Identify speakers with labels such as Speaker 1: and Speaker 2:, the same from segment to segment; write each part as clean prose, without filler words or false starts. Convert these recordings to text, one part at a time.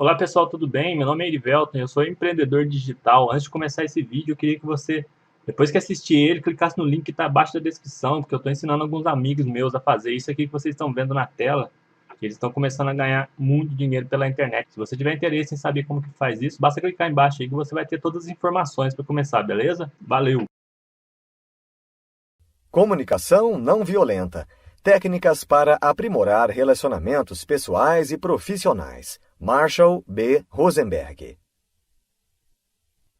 Speaker 1: Olá pessoal, tudo bem? Meu nome é Erivelton, eu sou empreendedor digital. Antes de começar esse vídeo, eu queria que você, depois que assistir ele, clicasse no link que está abaixo da descrição, porque eu estou ensinando alguns amigos meus a fazer isso aqui que vocês estão vendo na tela. Eles estão começando a ganhar muito dinheiro pela internet. Se você tiver interesse em saber como que faz isso, basta clicar embaixo aí que você vai ter todas as informações para começar, beleza? Valeu!
Speaker 2: Comunicação não violenta. Técnicas para aprimorar relacionamentos pessoais e profissionais. Marshall B. Rosenberg.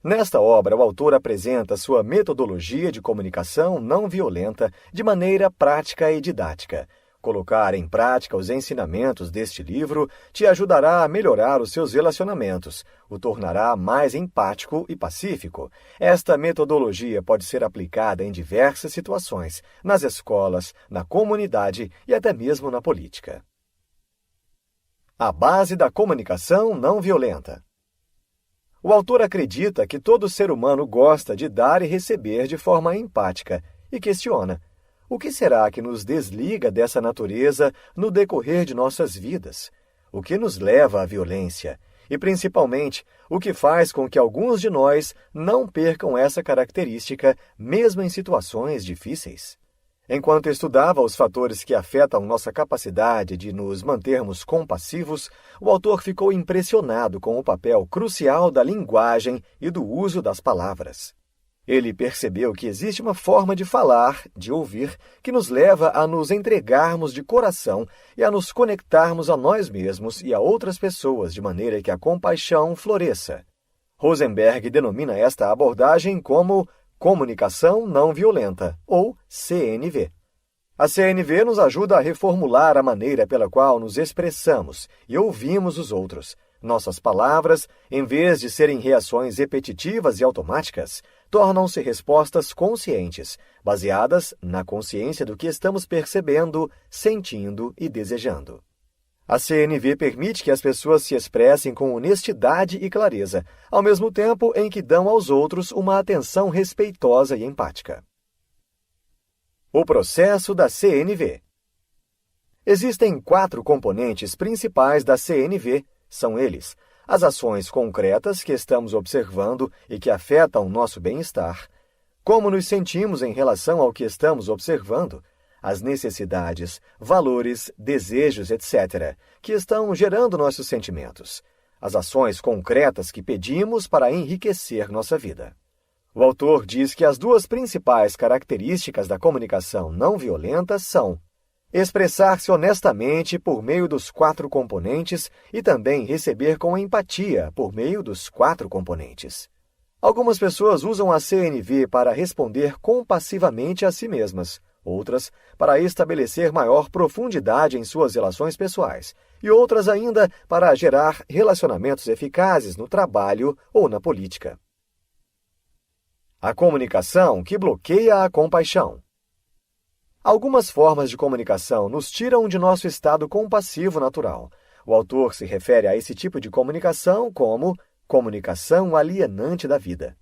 Speaker 2: Nesta obra, o autor apresenta sua metodologia de comunicação não violenta de maneira prática e didática. Colocar em prática os ensinamentos deste livro te ajudará a melhorar os seus relacionamentos, o tornará mais empático e pacífico. Esta metodologia pode ser aplicada em diversas situações, nas escolas, na comunidade e até mesmo na política. A base da comunicação não violenta. O autor acredita que todo ser humano gosta de dar e receber de forma empática e questiona: o que será que nos desliga dessa natureza no decorrer de nossas vidas? O que nos leva à violência? E, principalmente, o que faz com que alguns de nós não percam essa característica, mesmo em situações difíceis? Enquanto estudava os fatores que afetam nossa capacidade de nos mantermos compassivos, o autor ficou impressionado com o papel crucial da linguagem e do uso das palavras. Ele percebeu que existe uma forma de falar, de ouvir, que nos leva a nos entregarmos de coração e a nos conectarmos a nós mesmos e a outras pessoas de maneira que a compaixão floresça. Rosenberg denomina esta abordagem como comunicação não violenta, ou CNV. A CNV nos ajuda a reformular a maneira pela qual nos expressamos e ouvimos os outros. Nossas palavras, em vez de serem reações repetitivas e automáticas, tornam-se respostas conscientes, baseadas na consciência do que estamos percebendo, sentindo e desejando. A CNV permite que as pessoas se expressem com honestidade e clareza, ao mesmo tempo em que dão aos outros uma atenção respeitosa e empática. O processo da CNV. Existem 4 componentes principais da CNV. São eles: as ações concretas que estamos observando e que afetam nosso bem-estar, como nos sentimos em relação ao que estamos observando, as necessidades, valores, desejos, etc., que estão gerando nossos sentimentos, as ações concretas que pedimos para enriquecer nossa vida. O autor diz que as 2 principais características da comunicação não violenta são expressar-se honestamente por meio dos 4 componentes e também receber com empatia por meio dos 4 componentes. Algumas pessoas usam a CNV para responder compassivamente a si mesmas, outras para estabelecer maior profundidade em suas relações pessoais, e outras ainda para gerar relacionamentos eficazes no trabalho ou na política. A comunicação que bloqueia a compaixão. Algumas formas de comunicação nos tiram de nosso estado compassivo natural. O autor se refere a esse tipo de comunicação como comunicação alienante da vida.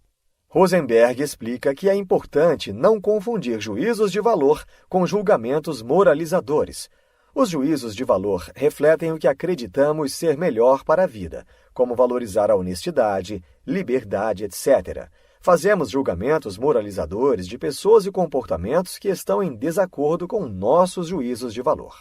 Speaker 2: Rosenberg explica que é importante não confundir juízos de valor com julgamentos moralizadores. Os juízos de valor refletem o que acreditamos ser melhor para a vida, como valorizar a honestidade, liberdade, etc. Fazemos julgamentos moralizadores de pessoas e comportamentos que estão em desacordo com nossos juízos de valor.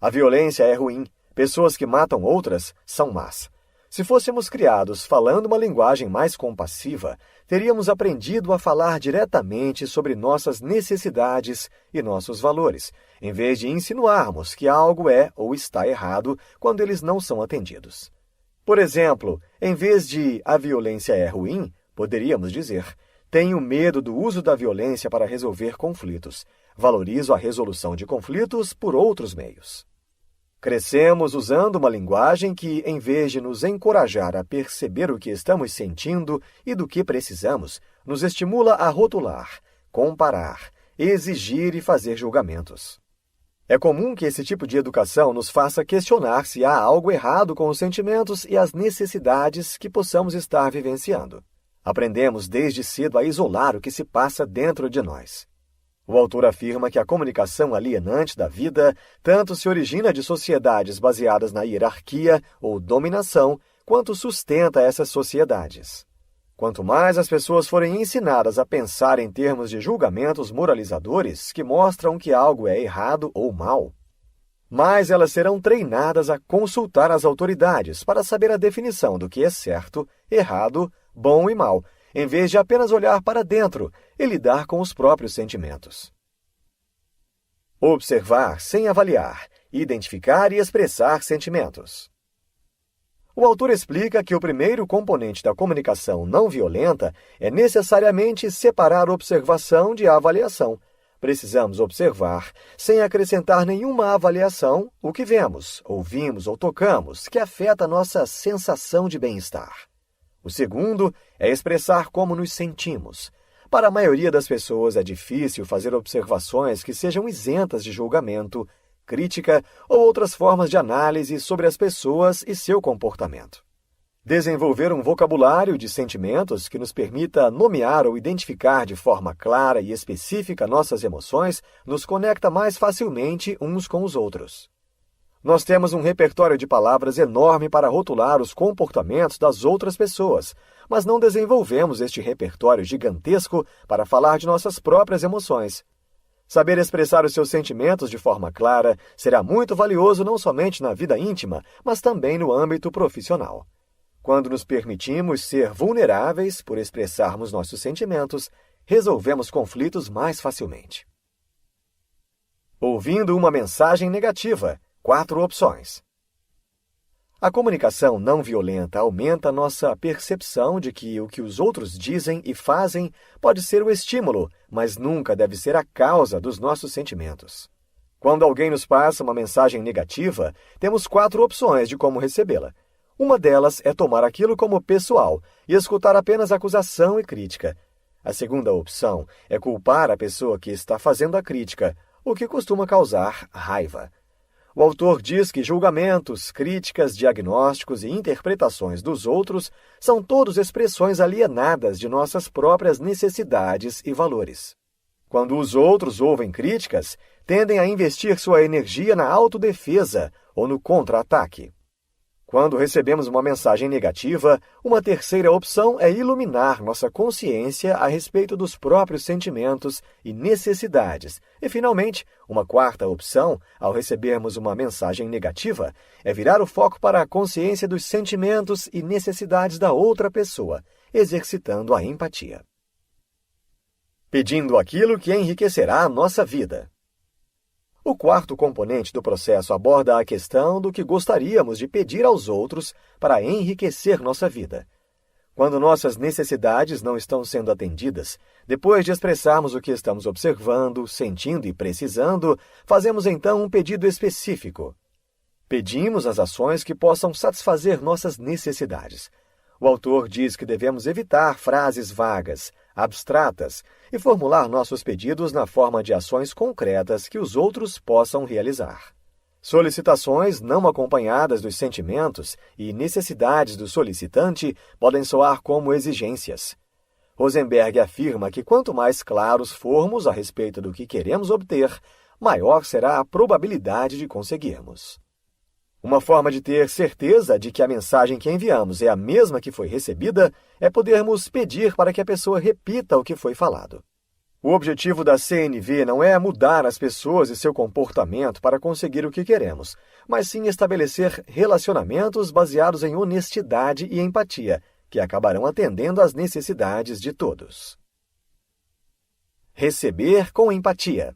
Speaker 2: A violência é ruim. Pessoas que matam outras são más. Se fôssemos criados falando uma linguagem mais compassiva, teríamos aprendido a falar diretamente sobre nossas necessidades e nossos valores, em vez de insinuarmos que algo é ou está errado quando eles não são atendidos. Por exemplo, em vez de "a violência é ruim", poderíamos dizer: tenho medo do uso da violência para resolver conflitos. Valorizo a resolução de conflitos por outros meios. Crescemos usando uma linguagem que, em vez de nos encorajar a perceber o que estamos sentindo e do que precisamos, nos estimula a rotular, comparar, exigir e fazer julgamentos. É comum que esse tipo de educação nos faça questionar se há algo errado com os sentimentos e as necessidades que possamos estar vivenciando. Aprendemos desde cedo a isolar o que se passa dentro de nós. O autor afirma que a comunicação alienante da vida tanto se origina de sociedades baseadas na hierarquia ou dominação, quanto sustenta essas sociedades. Quanto mais as pessoas forem ensinadas a pensar em termos de julgamentos moralizadores que mostram que algo é errado ou mal, mais elas serão treinadas a consultar as autoridades para saber a definição do que é certo, errado, bom e mal, em vez de apenas olhar para dentro e lidar com os próprios sentimentos. Observar sem avaliar, identificar e expressar sentimentos. O autor explica que o primeiro componente da comunicação não violenta é necessariamente separar observação de avaliação. Precisamos observar, sem acrescentar nenhuma avaliação, o que vemos, ouvimos ou tocamos, que afeta nossa sensação de bem-estar. O segundo é expressar como nos sentimos. Para a maioria das pessoas é difícil fazer observações que sejam isentas de julgamento, crítica ou outras formas de análise sobre as pessoas e seu comportamento. Desenvolver um vocabulário de sentimentos que nos permita nomear ou identificar de forma clara e específica nossas emoções nos conecta mais facilmente uns com os outros. Nós temos um repertório de palavras enorme para rotular os comportamentos das outras pessoas, mas não desenvolvemos este repertório gigantesco para falar de nossas próprias emoções. Saber expressar os seus sentimentos de forma clara será muito valioso não somente na vida íntima, mas também no âmbito profissional. Quando nos permitimos ser vulneráveis por expressarmos nossos sentimentos, resolvemos conflitos mais facilmente. Ouvindo uma mensagem negativa, 4 opções. A comunicação não violenta aumenta nossa percepção de que o que os outros dizem e fazem pode ser o estímulo, mas nunca deve ser a causa dos nossos sentimentos. Quando alguém nos passa uma mensagem negativa, temos 4 opções de como recebê-la. Uma delas é tomar aquilo como pessoal e escutar apenas acusação e crítica. A segunda opção é culpar a pessoa que está fazendo a crítica, o que costuma causar raiva. O autor diz que julgamentos, críticas, diagnósticos e interpretações dos outros são todos expressões alienadas de nossas próprias necessidades e valores. Quando os outros ouvem críticas, tendem a investir sua energia na autodefesa ou no contra-ataque. Quando recebemos uma mensagem negativa, uma terceira opção é iluminar nossa consciência a respeito dos próprios sentimentos e necessidades. E, finalmente, uma quarta opção, ao recebermos uma mensagem negativa, é virar o foco para a consciência dos sentimentos e necessidades da outra pessoa, exercitando a empatia. Pedindo aquilo que enriquecerá a nossa vida. O quarto componente do processo aborda a questão do que gostaríamos de pedir aos outros para enriquecer nossa vida. Quando nossas necessidades não estão sendo atendidas, depois de expressarmos o que estamos observando, sentindo e precisando, fazemos então um pedido específico. Pedimos as ações que possam satisfazer nossas necessidades. O autor diz que devemos evitar frases vagas, abstratas, e formular nossos pedidos na forma de ações concretas que os outros possam realizar. Solicitações não acompanhadas dos sentimentos e necessidades do solicitante podem soar como exigências. Rosenberg afirma que quanto mais claros formos a respeito do que queremos obter, maior será a probabilidade de conseguirmos. Uma forma de ter certeza de que a mensagem que enviamos é a mesma que foi recebida é podermos pedir para que a pessoa repita o que foi falado. O objetivo da CNV não é mudar as pessoas e seu comportamento para conseguir o que queremos, mas sim estabelecer relacionamentos baseados em honestidade e empatia, que acabarão atendendo às necessidades de todos. Receber com empatia.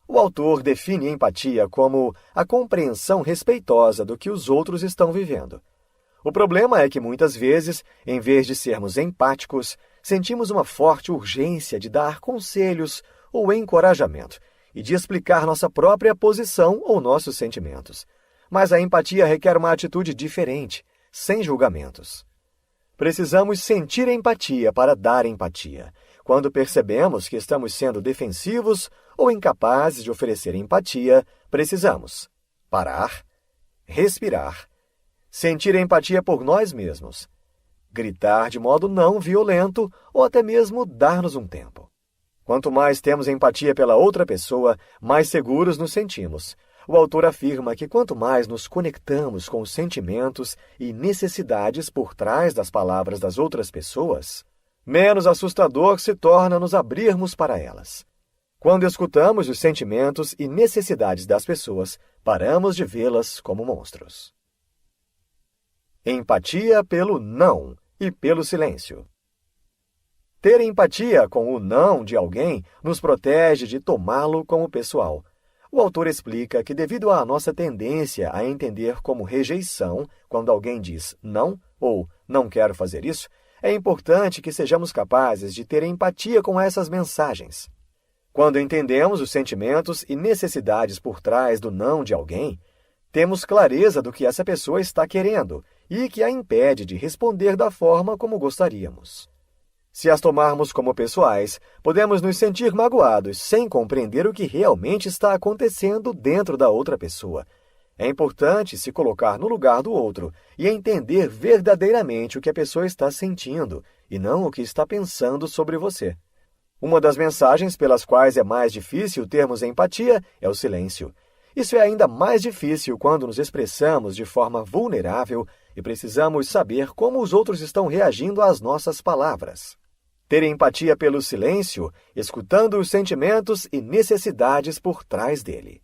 Speaker 2: O autor define empatia como a compreensão respeitosa do que os outros estão vivendo. O problema é que muitas vezes, em vez de sermos empáticos, sentimos uma forte urgência de dar conselhos ou encorajamento e de explicar nossa própria posição ou nossos sentimentos. Mas a empatia requer uma atitude diferente, sem julgamentos. Precisamos sentir empatia para dar empatia. Quando percebemos que estamos sendo defensivos ou incapazes de oferecer empatia, precisamos parar, respirar, sentir empatia por nós mesmos, gritar de modo não violento ou até mesmo dar-nos um tempo. Quanto mais temos empatia pela outra pessoa, mais seguros nos sentimos. O autor afirma que quanto mais nos conectamos com os sentimentos e necessidades por trás das palavras das outras pessoas, menos assustador se torna nos abrirmos para elas. Quando escutamos os sentimentos e necessidades das pessoas, paramos de vê-las como monstros. Empatia pelo não e pelo silêncio. Ter empatia com o não de alguém nos protege de tomá-lo como pessoal. O autor explica que, devido à nossa tendência a entender como rejeição quando alguém diz não ou não quero fazer isso, é importante que sejamos capazes de ter empatia com essas mensagens. Quando entendemos os sentimentos e necessidades por trás do não de alguém, temos clareza do que essa pessoa está querendo e que a impede de responder da forma como gostaríamos. Se as tomarmos como pessoais, podemos nos sentir magoados sem compreender o que realmente está acontecendo dentro da outra pessoa. É importante se colocar no lugar do outro e entender verdadeiramente o que a pessoa está sentindo e não o que está pensando sobre você. Uma das mensagens pelas quais é mais difícil termos empatia é o silêncio. Isso é ainda mais difícil quando nos expressamos de forma vulnerável e precisamos saber como os outros estão reagindo às nossas palavras. Ter empatia pelo silêncio, escutando os sentimentos e necessidades por trás dele.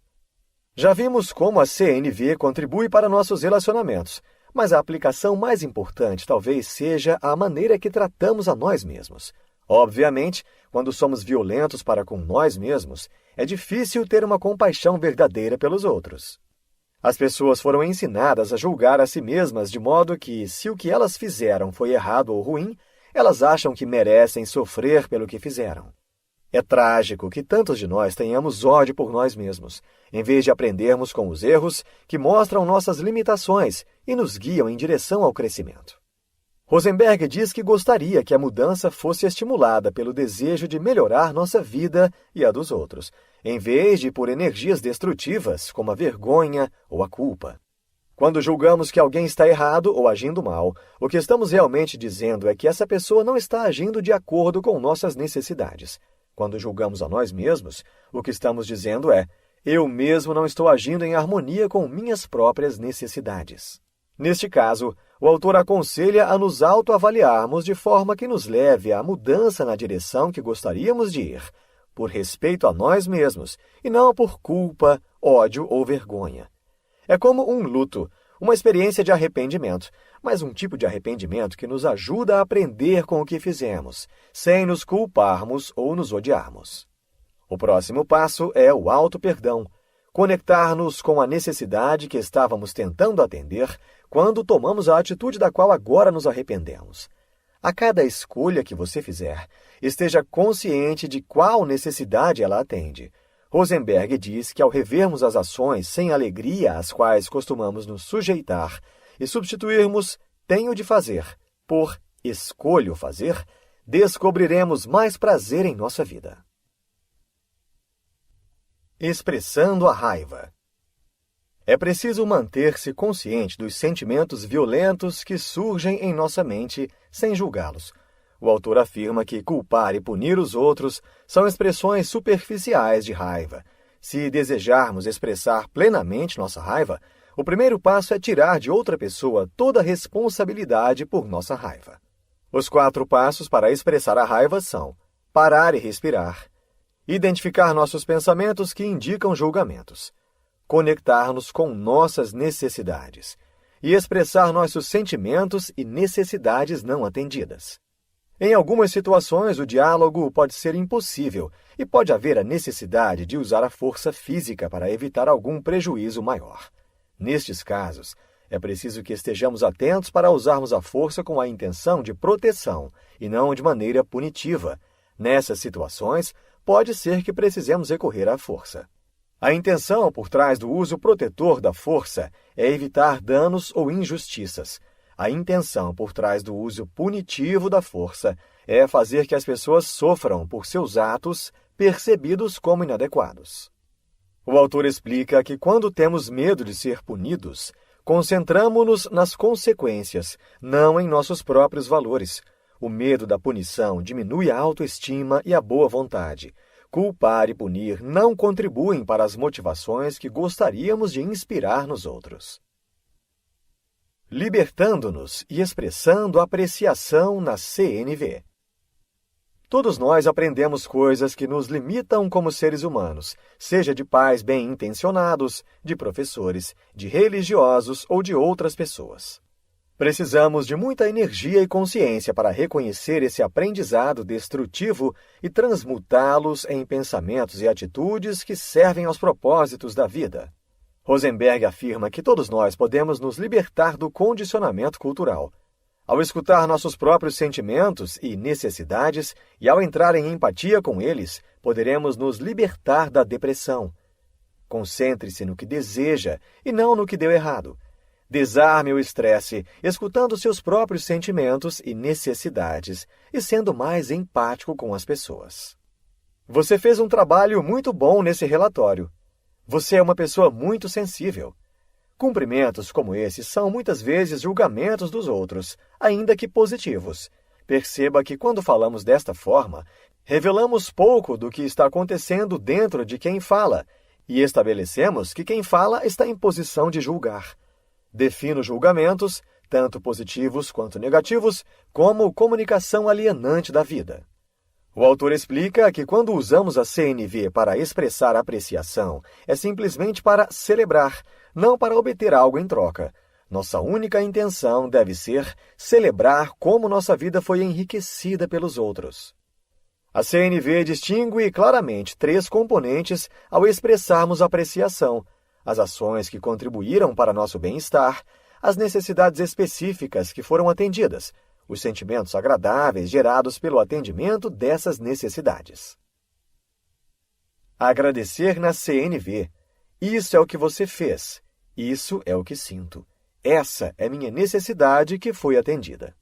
Speaker 2: Já vimos como a CNV contribui para nossos relacionamentos, mas a aplicação mais importante talvez seja a maneira que tratamos a nós mesmos. Obviamente, quando somos violentos para com nós mesmos, é difícil ter uma compaixão verdadeira pelos outros. As pessoas foram ensinadas a julgar a si mesmas de modo que, se o que elas fizeram foi errado ou ruim, elas acham que merecem sofrer pelo que fizeram. É trágico que tantos de nós tenhamos ódio por nós mesmos, em vez de aprendermos com os erros que mostram nossas limitações e nos guiam em direção ao crescimento. Rosenberg diz que gostaria que a mudança fosse estimulada pelo desejo de melhorar nossa vida e a dos outros, em vez de por energias destrutivas como a vergonha ou a culpa. Quando julgamos que alguém está errado ou agindo mal, o que estamos realmente dizendo é que essa pessoa não está agindo de acordo com nossas necessidades. Quando julgamos a nós mesmos, o que estamos dizendo é: eu mesmo não estou agindo em harmonia com minhas próprias necessidades. Neste caso, o autor aconselha a nos autoavaliarmos de forma que nos leve à mudança na direção que gostaríamos de ir, por respeito a nós mesmos, e não por culpa, ódio ou vergonha. É como um luto, uma experiência de arrependimento, mas um tipo de arrependimento que nos ajuda a aprender com o que fizemos, sem nos culparmos ou nos odiarmos. O próximo passo é o auto-perdão, conectar-nos com a necessidade que estávamos tentando atender quando tomamos a atitude da qual agora nos arrependemos. A cada escolha que você fizer, esteja consciente de qual necessidade ela atende. Rosenberg diz que ao revermos as ações sem alegria às quais costumamos nos sujeitar e substituirmos tenho de fazer por escolho fazer, descobriremos mais prazer em nossa vida. Expressando a raiva. É preciso manter-se consciente dos sentimentos violentos que surgem em nossa mente sem julgá-los. O autor afirma que culpar e punir os outros são expressões superficiais de raiva. Se desejarmos expressar plenamente nossa raiva, o primeiro passo é tirar de outra pessoa toda a responsabilidade por nossa raiva. Os 4 passos para expressar a raiva são: parar e respirar, identificar nossos pensamentos que indicam julgamentos, conectar-nos com nossas necessidades e expressar nossos sentimentos e necessidades não atendidas. Em algumas situações, o diálogo pode ser impossível e pode haver a necessidade de usar a força física para evitar algum prejuízo maior. Nestes casos, é preciso que estejamos atentos para usarmos a força com a intenção de proteção e não de maneira punitiva. Nessas situações, pode ser que precisemos recorrer à força. A intenção por trás do uso protetor da força é evitar danos ou injustiças. A intenção por trás do uso punitivo da força é fazer que as pessoas sofram por seus atos percebidos como inadequados. O autor explica que quando temos medo de ser punidos, concentramo-nos nas consequências, não em nossos próprios valores. O medo da punição diminui a autoestima e a boa vontade. Culpar e punir não contribuem para as motivações que gostaríamos de inspirar nos outros. Libertando-nos e expressando apreciação na CNV. Todos nós aprendemos coisas que nos limitam como seres humanos, seja de pais bem-intencionados, de professores, de religiosos ou de outras pessoas. Precisamos de muita energia e consciência para reconhecer esse aprendizado destrutivo e transmutá-los em pensamentos e atitudes que servem aos propósitos da vida. Rosenberg afirma que todos nós podemos nos libertar do condicionamento cultural. Ao escutar nossos próprios sentimentos e necessidades e ao entrar em empatia com eles, poderemos nos libertar da depressão. Concentre-se no que deseja e não no que deu errado. Desarme o estresse, escutando seus próprios sentimentos e necessidades e sendo mais empático com as pessoas. Você fez um trabalho muito bom nesse relatório. Você é uma pessoa muito sensível. Cumprimentos como esse são muitas vezes julgamentos dos outros, ainda que positivos. Perceba que quando falamos desta forma, revelamos pouco do que está acontecendo dentro de quem fala e estabelecemos que quem fala está em posição de julgar. Defino julgamentos, tanto positivos quanto negativos, como comunicação alienante da vida. O autor explica que quando usamos a CNV para expressar apreciação, é simplesmente para celebrar, não para obter algo em troca. Nossa única intenção deve ser celebrar como nossa vida foi enriquecida pelos outros. A CNV distingue claramente 3 componentes ao expressarmos apreciação: as ações que contribuíram para nosso bem-estar, as necessidades específicas que foram atendidas, os sentimentos agradáveis gerados pelo atendimento dessas necessidades. Agradecer na CNV. Isso é o que você fez. Isso é o que sinto. Essa é minha necessidade que foi atendida.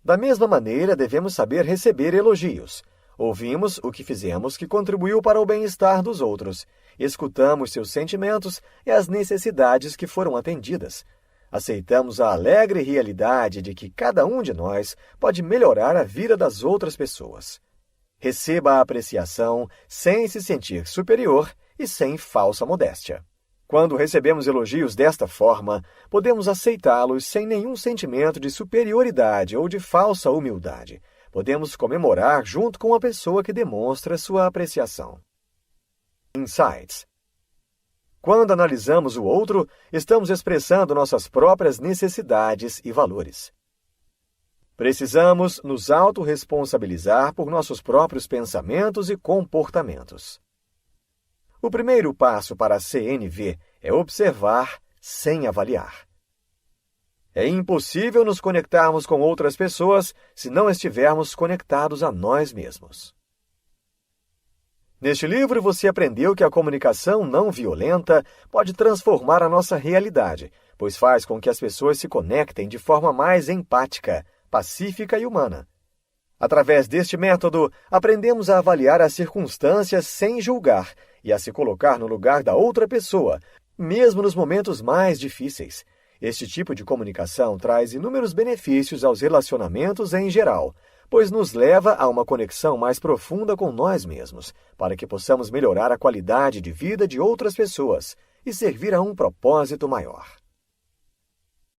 Speaker 2: Da mesma maneira, devemos saber receber elogios. Ouvimos o que fizemos que contribuiu para o bem-estar dos outros. Escutamos seus sentimentos e as necessidades que foram atendidas. Aceitamos a alegre realidade de que cada um de nós pode melhorar a vida das outras pessoas. Receba a apreciação sem se sentir superior e sem falsa modéstia. Quando recebemos elogios desta forma, podemos aceitá-los sem nenhum sentimento de superioridade ou de falsa humildade. Podemos comemorar junto com a pessoa que demonstra sua apreciação. Insights. Quando analisamos o outro, estamos expressando nossas próprias necessidades e valores. Precisamos nos autorresponsabilizar por nossos próprios pensamentos e comportamentos. O primeiro passo para a CNV é observar sem avaliar. É impossível nos conectarmos com outras pessoas se não estivermos conectados a nós mesmos. Neste livro, você aprendeu que a comunicação não violenta pode transformar a nossa realidade, pois faz com que as pessoas se conectem de forma mais empática, pacífica e humana. Através deste método, aprendemos a avaliar as circunstâncias sem julgar e a se colocar no lugar da outra pessoa, mesmo nos momentos mais difíceis. Este tipo de comunicação traz inúmeros benefícios aos relacionamentos em geral, pois nos leva a uma conexão mais profunda com nós mesmos, para que possamos melhorar a qualidade de vida de outras pessoas e servir a um propósito maior.